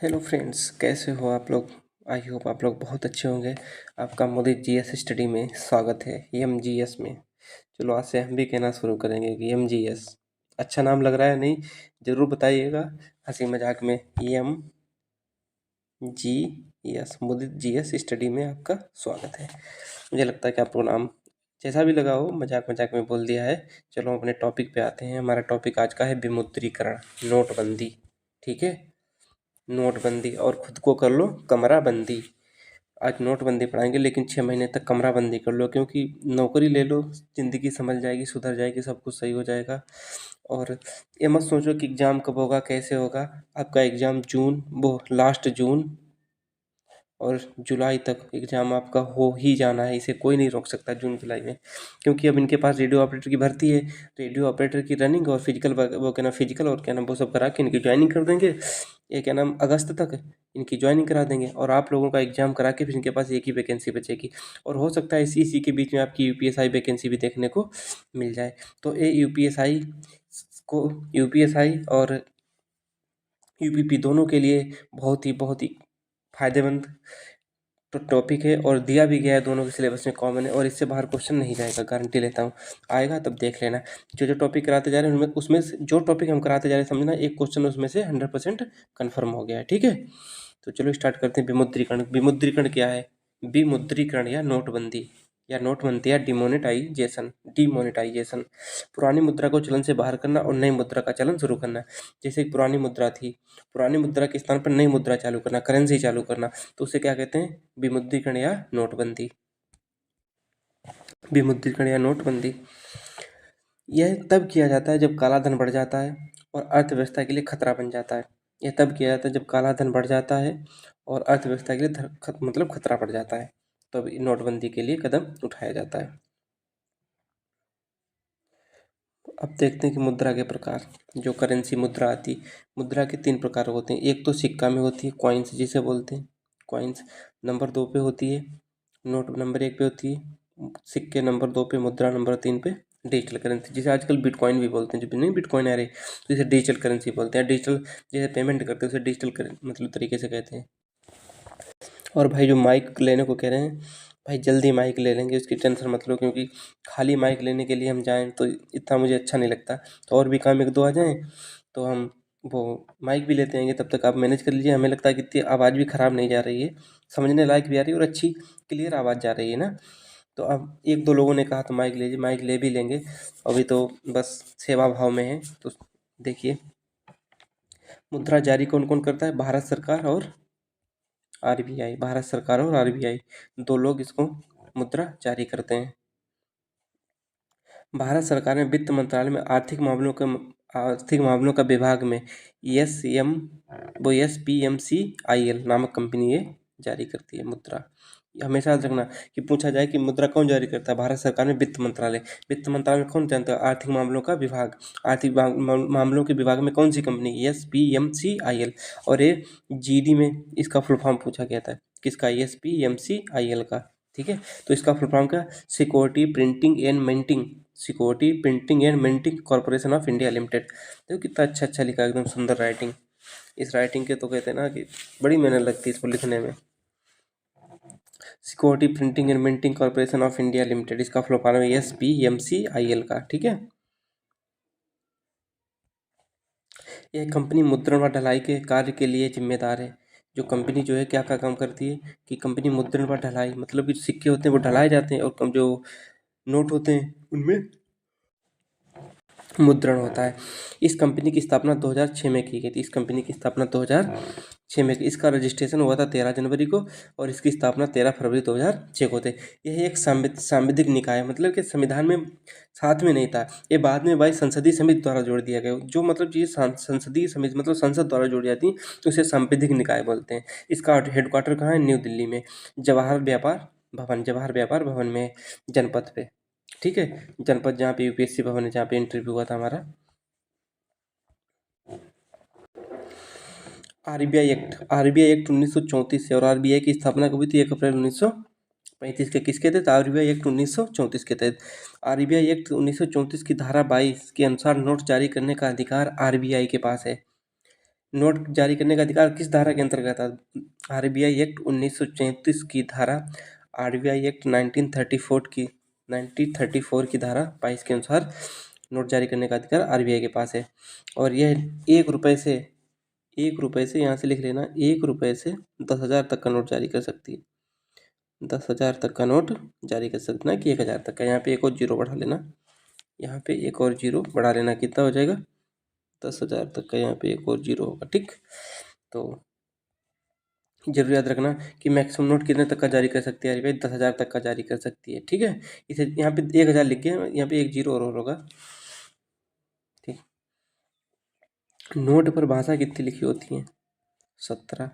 Hello friends, कैसे हो आप लोग। आई होप आप लोग बहुत अच्छे होंगे। आपका मोदी जीएस स्टडी में स्वागत है, एमजीएस में। चलो आज से हम भी कहना शुरू करेंगे कि एमजीएस अच्छा नाम लग रहा है नहीं, ज़रूर बताइएगा हंसी मजाक में। M G S, Modi GS study में आपका स्वागत है। मुझे लगता है कि आपको नाम जैसा भी लगा हो मजाक मजाक में बोल दिया है। चलो हम अपने टॉपिक पे आते हैं। हमारा टॉपिक आज का है विमुद्रीकरण, नोटबंदी। ठीक है, नोटबंदी और खुद को कर लो कमरा बंदी। आज नोटबंदी पढ़ाएंगे, लेकिन 6 महीने तक कमरा बंदी कर लो, क्योंकि नौकरी ले लो, ज़िंदगी संभल जाएगी, सुधर जाएगी, सब कुछ सही हो जाएगा। और ये मत सोचो कि एग्ज़ाम कब होगा, कैसे होगा। आपका एग्ज़ाम जून, वो लास्ट जून और जुलाई तक एग्ज़ाम आपका हो ही जाना है। इसे कोई नहीं रोक सकता जून जुलाई में, क्योंकि अब इनके पास रेडियो ऑपरेटर की भर्ती है। रेडियो ऑपरेटर की रनिंग और फिजिकल वो क्या नाम, फिजिकल और क्या नाम, वो सब करा के इनकी ज्वाइनिंग कर देंगे। ये क्या नाम, अगस्त तक इनकी ज्वाइनिंग करा देंगे और आप लोगों का एग्ज़ाम करा के फिर इनके पास एक ही वैकेंसी बचेगी। और हो सकता है इसी इसी के बीच में आपकी यूपीएसआई वैकेंसी भी देखने को मिल जाए। तो ये यूपीएसआई और यूपीपी दोनों के लिए बहुत ही फ़ायदेमंद तो टॉपिक है, और दिया भी गया है, दोनों के सिलेबस में कॉमन है, और इससे बाहर क्वेश्चन नहीं जाएगा, गारंटी लेता हूँ। आएगा तब देख लेना। जो जो टॉपिक कराते जा रहे हैं उनमें, उसमें से जो टॉपिक हम कराते जा रहे हैं, समझना एक क्वेश्चन उसमें से 100% कन्फर्म हो गया है। ठीक है, तो चलो स्टार्ट करते हैं। विमुद्रीकरण। विमुद्रीकरण क्या है? विमुद्रीकरण या नोटबंदी या डिमोनेटाइजेशन। डिमोनेटाइजेशन, पुरानी मुद्रा को चलन से बाहर करना और नई मुद्रा का चलन शुरू करना। जैसे एक पुरानी मुद्रा थी, पुरानी मुद्रा के स्थान पर नई मुद्रा चालू करना, करेंसी चालू करना, तो उसे क्या कहते हैं? विमुद्रीकरण या नोटबंदी। विमुद्रीकरण या नोटबंदी यह तब किया जाता है जब काला धन बढ़ जाता है और अर्थव्यवस्था के लिए खतरा बन जाता है। यह तब किया जाता है जब काला धन बढ़ जाता है और अर्थव्यवस्था के लिए मतलब खतरा बढ़ जाता है, तब नोटबंदी के लिए कदम उठाया जाता है। अब देखते हैं कि मुद्रा के प्रकार। जो करेंसी मुद्रा आती, मुद्रा के 3 प्रकार होते हैं। एक तो सिक्का में होती है, कॉइन्स जिसे बोलते हैं, कॉइन्स। नंबर 2 पे होती है नोट, नंबर 1 पे होती है सिक्के, नंबर 2 पे मुद्रा, नंबर 3 पे डिजिटल करेंसी, जिसे आजकल बिटकॉइन भी बोलते हैं। जो नहीं बिटकॉइन आ रही, तो इसे डिजिटल करेंसी बोलते हैं। डिजिटल जैसे पेमेंट करते हैं उसे डिजिटल मतलब तरीके से कहते हैं। और भाई जो माइक लेने को कह रहे हैं, भाई जल्दी माइक ले लेंगे, उसकी टेंशन मत लो, क्योंकि खाली माइक लेने के लिए हम जाएँ तो इतना मुझे अच्छा नहीं लगता। तो और भी काम 1-2 आ जाएँ तो हम वो माइक भी लेते आएँगे। तब तक आप मैनेज कर लीजिए। हमें लगता है कि इतनी आवाज़ भी ख़राब नहीं जा रही है, समझने लायक भी आ रही है और अच्छी क्लियर आवाज़ जा रही है ना। तो अब 1-2 लोगों ने कहा तो माइक लीजिए, माइक ले भी लेंगे। अभी तो बस सेवा भाव में है। तो देखिए, मुद्रा जारी कौन-कौन करता है? भारत सरकार और आरबीआई। भारत सरकार और आरबीआई 2 लोग इसको मुद्रा जारी करते हैं। भारत सरकार में वित्त मंत्रालय में आर्थिक मामलों का विभाग में एसपीएमसीआईएल नामक कंपनी ये जारी करती है मुद्रा। हमेशा याद रखना कि पूछा जाए कि मुद्रा कौन जारी करता है? भारत सरकार में वित्त मंत्रालय। वित्त मंत्रालय में कौन जानता है? आर्थिक मामलों का विभाग। आर्थिक मामलों के विभाग में कौन सी कंपनी? एसपीएमसीआईएल। और ये जीडी में इसका फुल फॉर्म पूछा गया था, किसका? एसपीएमसीआईएल का। ठीक है, तो इसका फुल फॉर्म क्या? Security printing and minting corporation of India limited. देखो कितना अच्छा अच्छा लिखा, एकदम सुंदर राइटिंग। इस राइटिंग के तो कहते हैं ना कि बड़ी मेहनत लगती है इसको लिखने में। Security printing and minting corporation of India limited, इसका फुल फॉर्म है एसपीएमसीआईएल का। ठीक है, यह कंपनी मुद्रण व ढलाई के कार्य के लिए जिम्मेदार है। जो कंपनी जो है क्या क्या काम करती है कि कंपनी मुद्रण व ढलाई, मतलब कि सिक्के होते हैं वो ढलाए जाते हैं, और जो नोट होते हैं उनमें मुद्रण होता है। इस कंपनी की स्थापना 2006 में की गई थी। इस कंपनी की स्थापना 2006 में, इसका रजिस्ट्रेशन हुआ था 13 जनवरी को और इसकी स्थापना 13 फरवरी 2006 को थे। यह एक सांविधिक निकाय है, मतलब कि संविधान में साथ में नहीं था, ये बाद में भाई संसदीय समिति द्वारा जोड़ दिया गया। जो मतलब चीज़ें संसदीय समिति मतलब संसद द्वारा जोड़ी जाती हैं तो उसे सांविधिक निकाय बोलते हैं। इसका हेडक्वार्टर कहाँ है? न्यू दिल्ली में, जवाहर व्यापार भवन में, जनपथ पे। ठीक है, जनपद जहाँ पे यूपीएससी भवन है, जहाँ पे इंटरव्यू हुआ था हमारा। आरबीआई एक्ट 1934 से, और आरबीआई की स्थापना कब हुई थी? 1 अप्रैल 1935 के किसके तहत? आरबीआई एक्ट 1934 के तहत। आरबीआई एक्ट 1934 की धारा 22 के अनुसार नोट जारी करने का अधिकार आरबीआई के पास है। नोट जारी करने का अधिकार किस धारा के अंतर्गत आता? आरबीआई एक्ट 1934 की धारा, आरबीआई एक्ट 1934 की धारा 22 के अनुसार नोट जारी करने का अधिकार आरबीआई के पास है। और यह 1 रुपये से यहाँ से लिख लेना, 1 रुपये से 10,000 तक का नोट जारी कर सकती है। 10,000 तक का नोट जारी कर सकते हैं कि 1,000 तक का। यहाँ पे एक और जीरो बढ़ा लेना, यहाँ पे एक और जीरो बढ़ा लेना, कितना हो जाएगा? 10,000 तक का यहाँ पे एक और जीरो होगा। ठीक, तो जरूर याद रखना कि मैक्सिमम नोट कितने तक का जारी कर सकती है आरबीआई? 10,000 तक का जारी कर सकती है। ठीक है, इसे यहाँ पे 1,000 लिख के यहाँ पे एक जीरो और होगा। ठीक, नोट पर भाषा कितनी लिखी होती है? 17।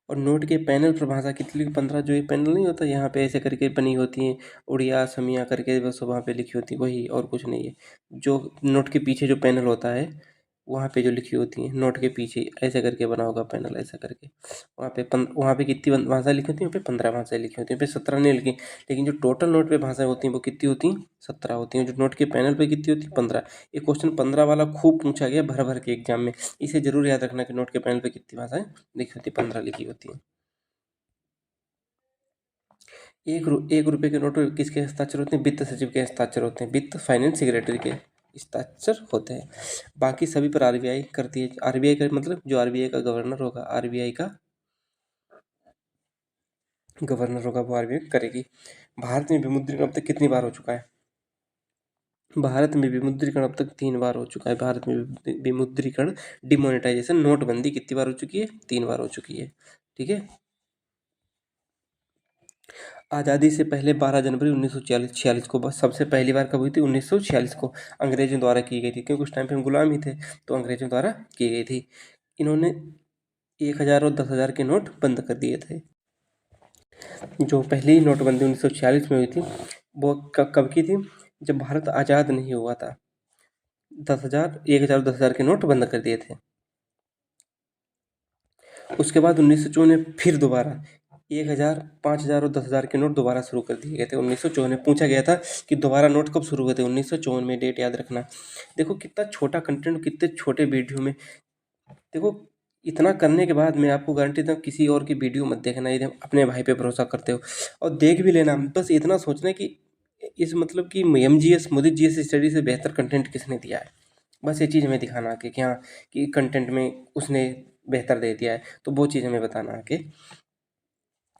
और नोट के पैनल पर भाषा कितनी? 15। जो ये पैनल नहीं होता, यहाँ पे ऐसे करके बनी होती है, उड़िया समिया करके, बस वहाँ पे लिखी होती है, वही, और कुछ नहीं है। जो नोट के पीछे जो पैनल होता है, वहाँ पे जो लिखी होती है, नोट के पीछे ऐसे करके बना होगा पैनल, ऐसा करके। वहाँ पे कितनी भाषा लिखी होती है? वहाँ पे 15 भाषाएं लिखी होती हैं, पे 17 नहीं लिखी। लेकिन जो टोटल नोट पे भाषाएं होती हैं वो कितनी होती हैं? 17 होती हैं। जो नोट के पैनल पे कितनी होती है? 15। ये क्वेश्चन 15 वाला खूब पूछा गया भर भर के एग्जाम में। इसे जरूर याद रखना कि नोट के पैनल पे कितनी भाषाएं लिखी होती है? 15 लिखी होती है। 1 रुपये के नोट पर किसके हस्ताक्षर होते हैं? वित्त सचिव के हस्ताक्षर होते हैं, वित्त फाइनेंस सेक्रेटरी के हस्ताक्षर होते हैं। बाकी सभी पर आरबीआई करती है। आरबीआई का मतलब जो आरबीआई का गवर्नर होगा, आरबीआई का गवर्नर होगा, वो आरबीआई करेगी। भारत में विमुद्रीकरण अब तक कितनी बार हो चुका है? भारत में विमुद्रीकरण अब तक 3 बार हो चुका है। भारत में विमुद्रीकरण, डिमोनेटाइजेशन, नोटबंदी कितनी बार हो चुकी है? 3 बार हो चुकी है। ठीक है, आज़ादी से पहले 12 जनवरी 1946 को बस सबसे पहली बार कब हुई थी? 1946 को अंग्रेजों द्वारा की गई थी, क्योंकि उस टाइम पे हम गुलाम ही थे, तो अंग्रेजों द्वारा की गई थी। इन्होंने 1,000 और 10,000 के नोट बंद कर दिए थे। जो पहली नोटबंदी 1946 में हुई थी, वो कब की थी? जब भारत आज़ाद नहीं हुआ था। 10,000, 1,000 और 10,000 के नोट बंद कर दिए थे। उसके बाद 1954 में फिर दोबारा 1,000, 5,000 और 10,000 के नोट दोबारा शुरू कर दिए गए थे। 1954 में पूछा गया था कि दोबारा नोट कब शुरू हुए थे? 1954 में। डेट याद रखना। देखो कितना छोटा कंटेंट, कितने छोटे वीडियो में। देखो इतना करने के बाद मैं आपको गारंटी दूँ, किसी और की वीडियो मत देखना, यदि अपने भाई पे भरोसा करते हो। और देख भी लेना, बस इतना सोचना कि इस मतलब कि एमजीएस, मोदी जीएस स्टडी से बेहतर कंटेंट किसने दिया है। बस ये चीज़ हमें दिखाना आके कि हाँ, कि कंटेंट में उसने बेहतर दे दिया है, तो वो चीज़ हमें बताना आके।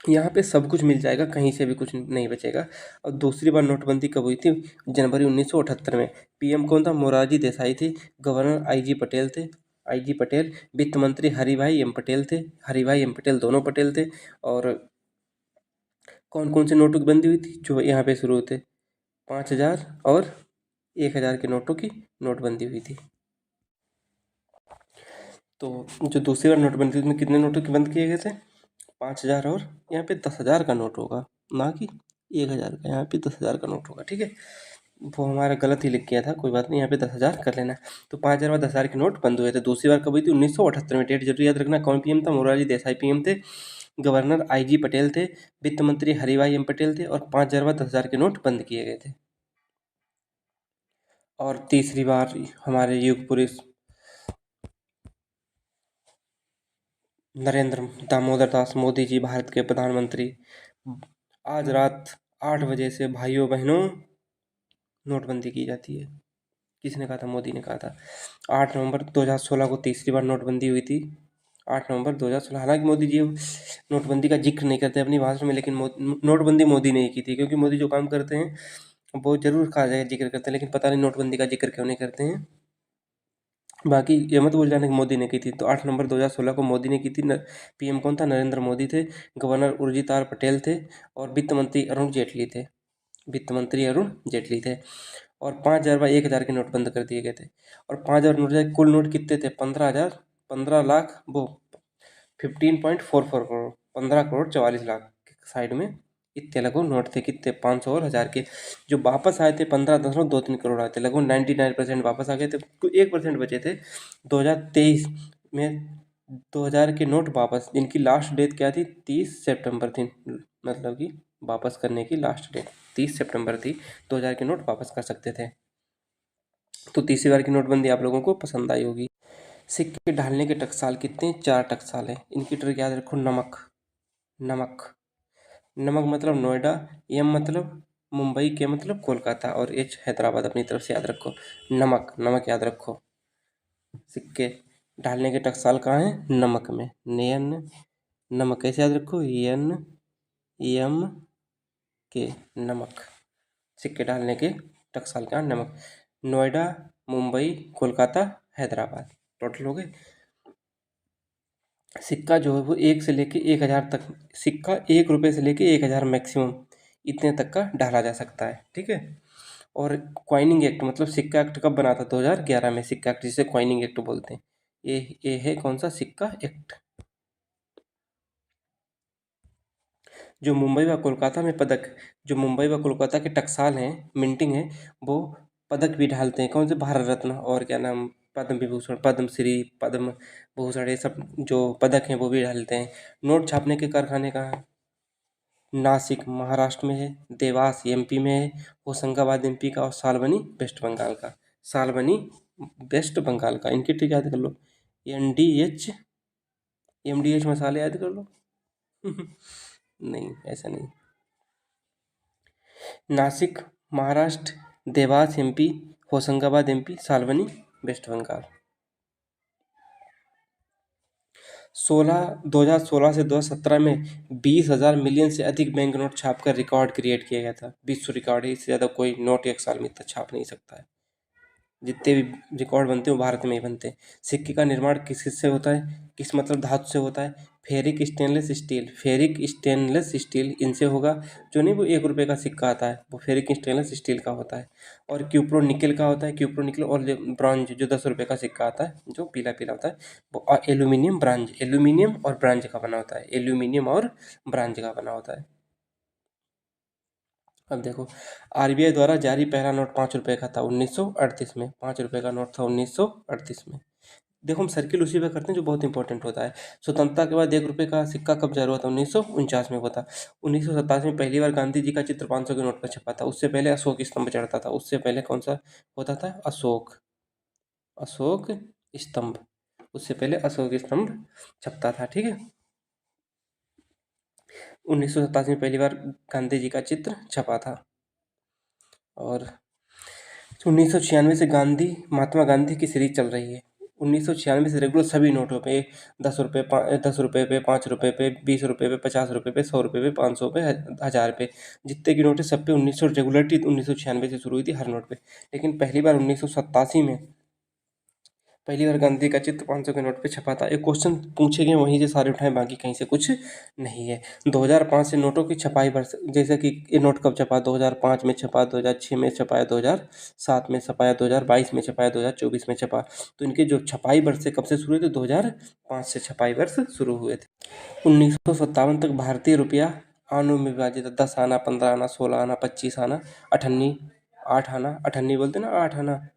यहाँ पे सब कुछ मिल जाएगा, कहीं से भी कुछ नहीं बचेगा। और दूसरी बार नोटबंदी कब हुई थी? जनवरी 1978 में। पीएम कौन था? मोरारजी देसाई थे। गवर्नर आईजी पटेल थे, आईजी पटेल। वित्त मंत्री हरिभाई एम पटेल थे, हरिभाई एम पटेल, दोनों पटेल थे। और कौन कौन से नोटों की बंदी हुई थी जो यहाँ पे शुरू होते? 5,000 और 1,000 के नोटों की नोटबंदी हुई थी। तो जो दूसरी बार नोटबंदी उसमें कितने नोटों के बंद किए गए थे? 5,000 और यहाँ पे 10,000 का नोट होगा, ना कि 1,000 का। यहाँ पे 10,000 का नोट होगा। ठीक है, वो हमारा गलत ही लिख किया था, कोई बात नहीं, यहाँ पे 10,000 कर लेना। तो 5,000 और 10,000 के नोट बंद हुए थे। दूसरी बार कब हुई थी? 1978 में। डेट जरूर याद रखना। कौन पीएम था? मोरारजी देसाई पीएम थे। गवर्नर आईजी पटेल थे। वित्त मंत्री हरिभाई एम पटेल थे। और 5,000 व 10,000 के नोट बंद किए गए थे। और तीसरी बार हमारे युग पुरुष नरेंद्र दामोदर दास मोदी जी, भारत के प्रधानमंत्री। आज रात 8 बजे से भाइयों बहनों नोटबंदी की जाती है। किसने कहा था? मोदी ने कहा था। 8 नवंबर 2016 को तीसरी बार नोटबंदी हुई थी। 8 नवंबर 2016। हालांकि मोदी जी नोटबंदी का जिक्र नहीं करते अपनी भाषण में, लेकिन नोटबंदी मोदी ने ही की थी, क्योंकि मोदी जो काम करते हैं वो जरूर कहा जाए जिक्र करते हैं, लेकिन पता नहीं नोटबंदी का जिक्र क्यों नहीं करते हैं। बाकी ये मत भूल जाना कि मोदी ने की थी। तो 8 नवंबर 2016 को मोदी ने की थी। पीएम कौन था? नरेंद्र मोदी थे। गवर्नर उर्जित आर पटेल थे। और वित्त मंत्री अरुण जेटली थे, वित्त मंत्री अरुण जेटली थे। और 5,000 व 1,000 के नोट बंद कर दिए गए थे। और 5,000 नोट जाए, कुल नोट कितने थे? 15,000, 15 लाख, वो 15.44 करोड़, 15 करोड़ 44 लाख साइड में इतने लगभग नोट थे। कितने? 500 और 1,000 के। जो वापस आए थे 15.23 करोड़ आए थे, लगभग 99% वापस आ गए थे। 1% बचे थे 2023 में। 2,000 के नोट वापस, जिनकी लास्ट डेट क्या थी? 30 सितंबर थी, मतलब कि वापस करने की लास्ट डेट 30 सितंबर थी। 2,000 के नोट वापस कर सकते थे। तो तीसरी बार की नोटबंदी आप लोगों को पसंद आई होगी। सिक्के ढालने के टकसाल कितने? 4 टकसाल हैं। इनकी ट्रिक याद रखो। नमक, नमक, नमक मतलब नोएडा, एम मतलब मुंबई, के मतलब कोलकाता और एच हैदराबाद। अपनी तरफ से याद रखो। नमक, नमक याद रखो। सिक्के ढालने के टकसाल कहाँ हैं? नमक में। एन, नमक कैसे याद रखो? एन एम के, नमक। सिक्के डालने के टकसाल का नमक। नोएडा, मुंबई, कोलकाता, हैदराबाद। टोटल हो गए। सिक्का जो है वो 1 से लेके 1000 तक, सिक्का 1 रुपये से लेके 1000 मैक्सिमम इतने तक का डाला जा सकता है। ठीक है। और क्वाइनिंग एक्ट मतलब सिक्का एक्ट कब बना था? 2011 में सिक्का एक्ट, जिसे क्वाइनिंग एक्ट बोलते हैं। ये है कौन सा? सिक्का एक्ट। जो मुंबई व कोलकाता में पदक, जो मुंबई व कोलकाता के टकसाल हैं, मिंटिंग है, वो पदक भी ढालते हैं। कौन से? भारत रत्न और क्या नाम, पद्म विभूषण, पद्मश्री, पद्म भूषण, ये सब जो पदक हैं वो भी ढालते हैं। नोट छापने के कारखाने कहाँ हैं? नासिक महाराष्ट्र में है, देवास एमपी में है, होशंगाबाद एमपी का, और सालबनी वेस्ट बंगाल का। सालबनी वेस्ट बंगाल का। इनकी ट्रिक याद कर लो। एनडीएच, एमडीएच मसाले याद कर लो। नहीं, ऐसा नहीं। Nashik Maharashtra, Dewas MP, Hoshangabad MP, Salboni West Bengal. 2016 से 2017 में 20,000 मिलियन से अधिक बैंक नोट छापकर रिकॉर्ड क्रिएट किया गया था। विश्व रिकॉर्ड है, इससे ज़्यादा कोई नोट एक साल में इतना छाप नहीं सकता है। जितने भी रिकॉर्ड बनते हैं वो भारत में ही बनते हैं। सिक्के का निर्माण किस किस से होता है? किस मतलब धातु से होता है? Ferric stainless steel, ferric stainless steel इनसे होगा। जो नहीं वो 1 रुपये का सिक्का आता है वो फेरिक स्टेनलेस स्टील का होता है। और क्यूप्रो निकल का होता है, क्यूप्रो निकल। और ब्रॉन्ज जो 10 रुपये का सिक्का आता है जो पीला पीला होता है वो एल्यूमिनियम ब्रांज, एल्यूमिनियम और ब्रांज का बना होता है। एल्यूमिनियम और ब्रांज का बना होता है। अब देखो, आरबीआई द्वारा जारी पहला नोट 5 रुपये का था 1938 में। 5 रुपये का नोट था 1938 में। देखो हम सर्किल उसी पे करते हैं जो बहुत इंपॉर्टेंट होता है। स्वतंत्रता के बाद 1 रुपये का सिक्का कब जारी हुआ था? 1949 में हुआ था। 1927 में पहली बार गांधी जी का चित्र 500 के नोट पर छपा था। उससे पहले अशोक स्तंभ चढ़ता था। उससे पहले कौन सा होता था? अशोक, अशोक स्तंभ। उससे पहले अशोक स्तंभ छपता था। ठीक है। 1927 में पहली बार गांधी जी का चित्र छपा था। और 1996 से गांधी, महात्मा गांधी की सीरीज चल रही है। 1996 से रेगुलर सभी नोटों पे 10 रुपये, 10 रुपये पे, 5 रुपये पे, 20 रुपये पे, 50 रुपये पे, 100 रुपये पे, 500 पे, 1000 पे, जितने की नोट है सब पे 1900 रेगुलरिटी 1996 से शुरू हुई थी हर नोट पे। लेकिन पहली बार 1987 में पहली बार गांधी का चित्र 500 के नोट पे छपा था। एक क्वेश्चन पूछे गए वहीं से सारे उठाए, बाकी कहीं से कुछ नहीं है। 2005 से नोटों की छपाई वर्ष, जैसे कि ये नोट कब छपा? 2005 में छपा, 2006 में छपाया, 2007 में छपाया, 2022 में छपाया, 2024 में छपा। तो इनके जो छपाई वर्ष से कब से शुरू हुए थे? 2005 से छपाई वर्ष शुरू हुए थे। 1957 तक भारतीय रुपया आनों में विभाजित था। 10 आना, 15 आना, 16 आना, 25 आना, अठन्नी, 8 आना, अठन्नी बोलते ना, 8 आना।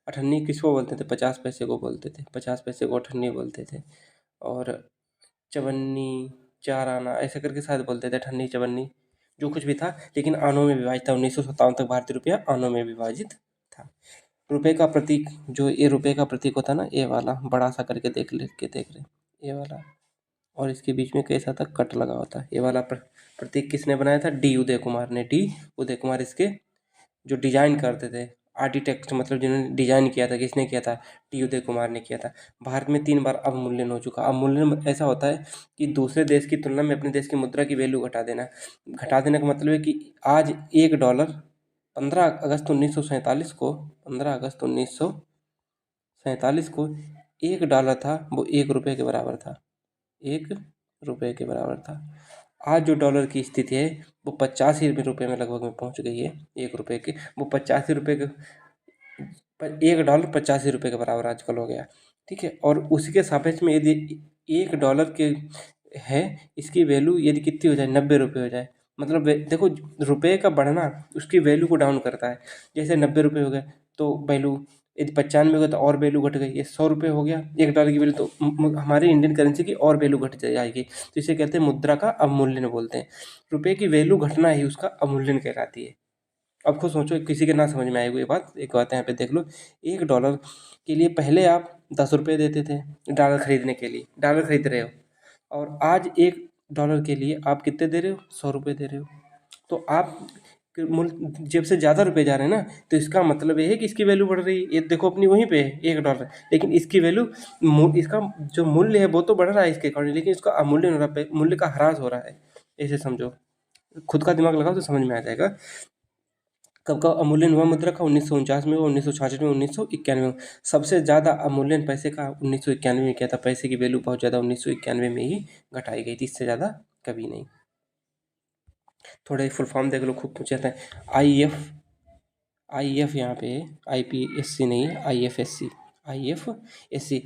अठन्नी किसको बोलते थे? 50 पैसे को बोलते थे। 50 पैसे को अठन्नी बोलते थे। और चवन्नी, 4 आना, ऐसे करके शायद बोलते थे। अठन्नी, चवन्नी, जो कुछ भी था, लेकिन आनों में विभाजित था। 1957 तक भारतीय रुपया आनों में विभाजित था। रुपए का प्रतीक, जो ये रुपए का प्रतीक होता है ना, ये वाला बड़ा सा करके देख रहे, ये वाला। और इसके बीच में कैसा था? कट लगा होता है। ये वाला प्रतीक किसने बनाया था? डी उदय कुमार ने। डी उदय कुमार इसके जो डिजाइन करते थे, आर्किटेक्ट मतलब जिन्होंने डिजाइन किया था, किसने किया था? टी उदय कुमार ने किया था। भारत में 3 बार अवमूल्यन हो चुका। अवमूल्यन ऐसा होता है कि दूसरे देश की तुलना में अपने देश की मुद्रा की वैल्यू घटा देना। घटा देने का मतलब है कि आज $1 15 अगस्त 1947 को, 15 अगस्त 1947 को $1 था, वो 1 रुपये के बराबर था। 1 रुपये के बराबर था। आज जो डॉलर की स्थिति है वो 85 रुपये में लगभग में पहुंच गई है। 1 रुपये के वो 85 रुपये के, पर $1 85 रुपये के बराबर आजकल हो गया। ठीक है। और उसके सापेक्ष में यदि $1 के है, इसकी वैल्यू यदि कितनी हो जाए? 90 रुपये हो जाए, मतलब देखो रुपये का बढ़ना उसकी वैल्यू को डाउन करता है। जैसे 90 रुपये हो गए तो वैल्यू, यदि 95 हो गया तो और वैल्यू घट गई। ये 100 रुपये हो गया $1 की वैल्यू, तो हमारी इंडियन करेंसी की और वैल्यू घट जाएगी। तो इसे कहते हैं मुद्रा का अवमूल्यन बोलते हैं। रुपये की वैल्यू घटना ही उसका अवमूल्यन कहलाती है। अब खुद सोचो, किसी के ना समझ में आएगी ये बात, एक बात यहाँ पे देख लो, $1 के लिए पहले आप 10 रुपये देते थे डॉलर खरीदने के लिए, डॉलर खरीद रहे हो, और आज $1 के लिए आप कितने दे रहे हो, 100 रुपये दे रहे हो। तो आप मुल्क जेब से ज़्यादा रुपए जा रहे हैं ना, तो इसका मतलब ये है कि इसकी वैल्यू बढ़ रही है। ये देखो अपनी वहीं पे है $1, लेकिन इसकी वैल्यू, इसका जो मूल्य है वो तो बढ़ रहा है इसके अकॉर्डिंग, लेकिन इसका अमूल्य हो रहा है, मूल्य का ह्रास हो रहा है। ऐसे समझो, खुद का दिमाग लगाओ तो समझ में आ जाएगा। कब का अमूल्यन हुआ मुद्रा का, 1949 में हुआ, 1966 में, 1991 में। सबसे ज़्यादा अमूल्यन पैसे का 1991 में किया था। पैसे की वैल्यू बहुत ज़्यादा 1991 में ही घटाई गई थी, इससे ज़्यादा कभी नहीं। थोड़े फुल फॉर्म देख लो, खूब पूछ जाता है। आई एफ यहाँ पे IPSC नहीं है, IFSC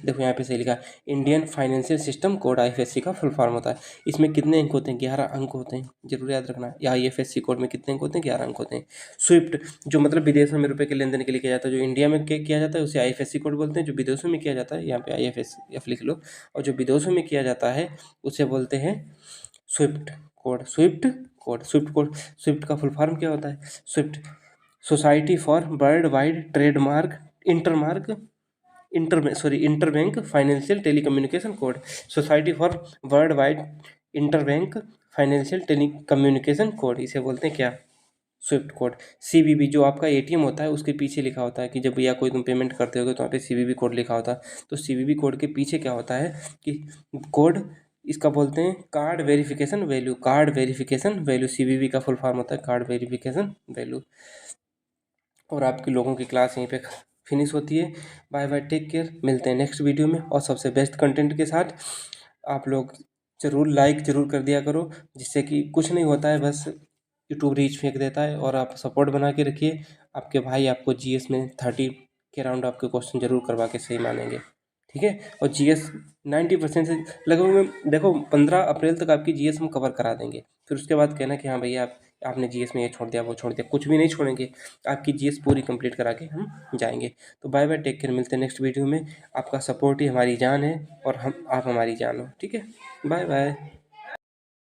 देखो यहाँ पे सही लिखा, Indian financial system code. IFSC का फुल फॉर्म होता है। इसमें कितने अंक होते हैं, 11 अंक होते हैं, जरूर याद रखना। या IFSC कोड में कितने अंक होते हैं, 11 अंक होते हैं। स्विफ्ट, जो मतलब विदेशों में रुपए के लेन देन के लिए किया जाता है, जो इंडिया में किया जाता है उसे IFSC कोड बोलते हैं। जो विदेशों में किया जाता है, यहाँ पे IFSC लिख लो, और जो विदेशों में किया जाता है उसे बोलते हैं स्विफ्ट कोड। स्विफ्ट का फुल फॉर्म क्या होता है? Swift, society for world wide trademark interbank financial telecommunication code. Society for world wide interbank financial telecommunication code, इसे बोलते हैं क्या? Swift code. CVV, जो आपका ATM होता है उसके पीछे लिखा होता है कि जब या कोई तुम पेमेंट करते होगे तो वहाँ पे CVV कोड लिखा होता है। तो CVV कोड के पीछे क्या होता है कि कोड, इसका बोलते हैं कार्ड वेरिफिकेशन वैल्यू। CVV का फुल फॉर्म होता है कार्ड वेरिफिकेशन वैल्यू। और आपके लोगों की क्लास यहीं पे फिनिश होती है। बाय बाय, टेक केयर, मिलते हैं नेक्स्ट वीडियो में और सबसे बेस्ट कंटेंट के साथ। आप लोग ज़रूर लाइक ज़रूर कर दिया करो, जिससे कि कुछ नहीं होता है, बस यूट्यूब रीच फेंक देता है। और आप सपोर्ट बना के रखिए, आपके भाई आपको GS में 30 के राउंड आपके क्वेश्चन जरूर करवा के सही मानेंगे, ठीक है। और GS 90% से लगभग में देखो, 15 अप्रैल तक आपकी GS हम कवर करा देंगे। फिर उसके बाद कहना कि हाँ भैया आपने GS में ये छोड़ दिया वो छोड़ दिया, कुछ भी नहीं छोड़ेंगे, आपकी GS पूरी कंप्लीट करा के हम जाएंगे। तो बाय बाय, टेक केयर, मिलते हैं नेक्स्ट वीडियो में। आपका सपोर्ट ही हमारी जान है और आप हमारी जान हो, ठीक है। Bye bye.